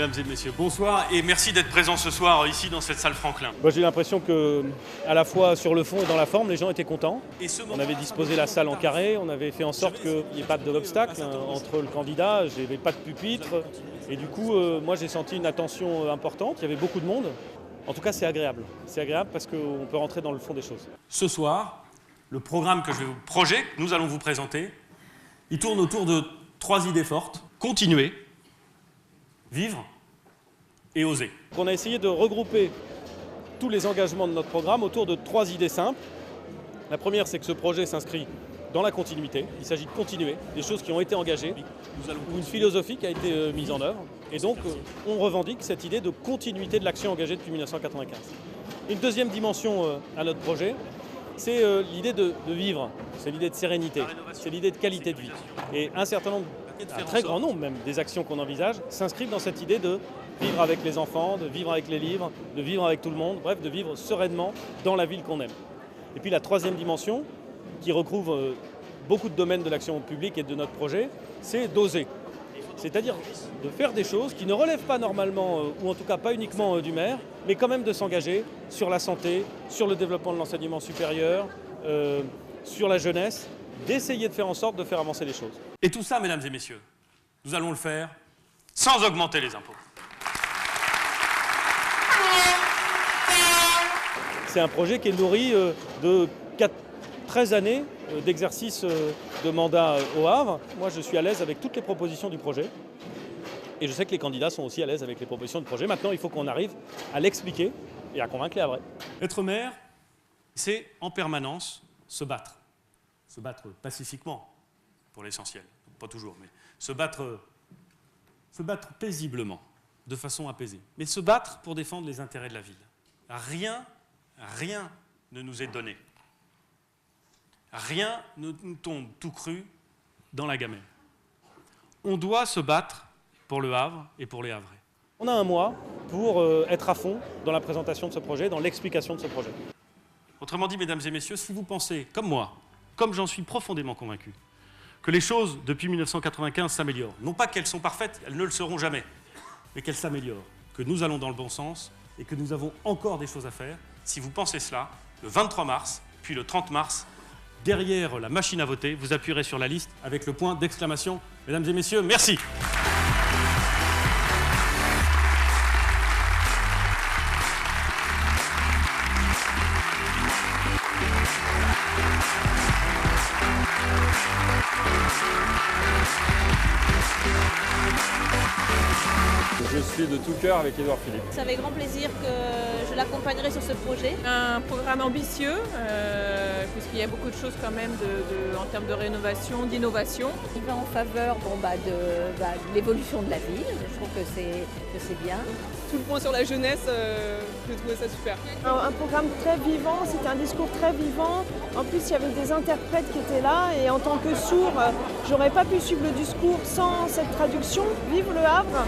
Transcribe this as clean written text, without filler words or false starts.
mesdames et messieurs, bonsoir et merci d'être présents ce soir ici dans cette salle Franklin. Moi, j'ai l'impression que, à la fois sur le fond et dans la forme, les gens étaient contents. On avait disposé la salle en carré, on avait fait en sorte qu'il n'y ait pas d'obstacle entre le candidat, il n'y avait pas de pupitre. Et du coup, moi j'ai senti une attention importante, il y avait beaucoup de monde. En tout cas, c'est agréable. C'est agréable parce qu'on peut rentrer dans le fond des choses. Ce soir, le programme que nous allons vous présenter, il tourne autour de 3 idées fortes. Continuer, vivre et oser. On a essayé de regrouper tous les engagements de notre programme autour de 3 idées simples. La première, c'est que ce projet s'inscrit dans la continuité. Il s'agit de continuer des choses qui ont été engagées, ou une philosophie qui a été mise en œuvre. Et donc, on revendique cette idée de continuité de l'action engagée depuis 1995. Une deuxième dimension à notre projet, c'est l'idée de vivre, c'est l'idée de sérénité, c'est l'idée de qualité de vie. Et un certain nombre, un très grand nombre même, des actions qu'on envisage s'inscrivent dans cette idée de vivre avec les enfants, de vivre avec les livres, de vivre avec tout le monde, bref, de vivre sereinement dans la ville qu'on aime. Et puis la troisième dimension, qui recouvre beaucoup de domaines de l'action publique et de notre projet, c'est d'oser. C'est-à-dire de faire des choses qui ne relèvent pas normalement, ou en tout cas pas uniquement du maire, mais quand même de s'engager sur la santé, sur le développement de l'enseignement supérieur, sur la jeunesse, d'essayer de faire en sorte de faire avancer les choses. Et tout ça, mesdames et messieurs, nous allons le faire sans augmenter les impôts. C'est un projet qui est nourri de 13 années d'exercice de mandat au Havre. Moi, je suis à l'aise avec toutes les propositions du projet. Et je sais que les candidats sont aussi à l'aise avec les propositions du projet. Maintenant, il faut qu'on arrive à l'expliquer et à convaincre les Havrais. Être maire, c'est en permanence se battre. Se battre pacifiquement, pour l'essentiel. Pas toujours, mais se battre paisiblement, de façon apaisée. Mais se battre pour défendre les intérêts de la ville. Rien ne nous est donné. Rien ne nous tombe tout cru dans la gamelle. On doit se battre pour le Havre et pour les Havrais. On a un mois pour être à fond dans la présentation de ce projet, dans l'explication de ce projet. Autrement dit, mesdames et messieurs, si vous pensez, comme moi, comme j'en suis profondément convaincu, que les choses, depuis 1995, s'améliorent, non pas qu'elles sont parfaites, elles ne le seront jamais, mais qu'elles s'améliorent, que nous allons dans le bon sens et que nous avons encore des choses à faire, si vous pensez cela, le 23 mars, puis le 30 mars, derrière la machine à voter, vous appuierez sur la liste avec le point d'exclamation. Mesdames et messieurs, merci. Je suis de tout cœur avec Édouard Philippe. C'est avec grand plaisir que je l'accompagnerai sur ce projet. Un programme ambitieux, puisqu'il y a beaucoup de choses quand même en termes de rénovation, d'innovation. Il va en faveur de l'évolution de la ville. Je trouve que c'est bien. Tout le point sur la jeunesse, je trouvais ça super. Un programme très vivant, c'était un discours très vivant. En plus, il y avait des interprètes qui étaient là et en tant que sourd, j'aurais pas pu suivre le discours sans cette traduction. Vive le Havre!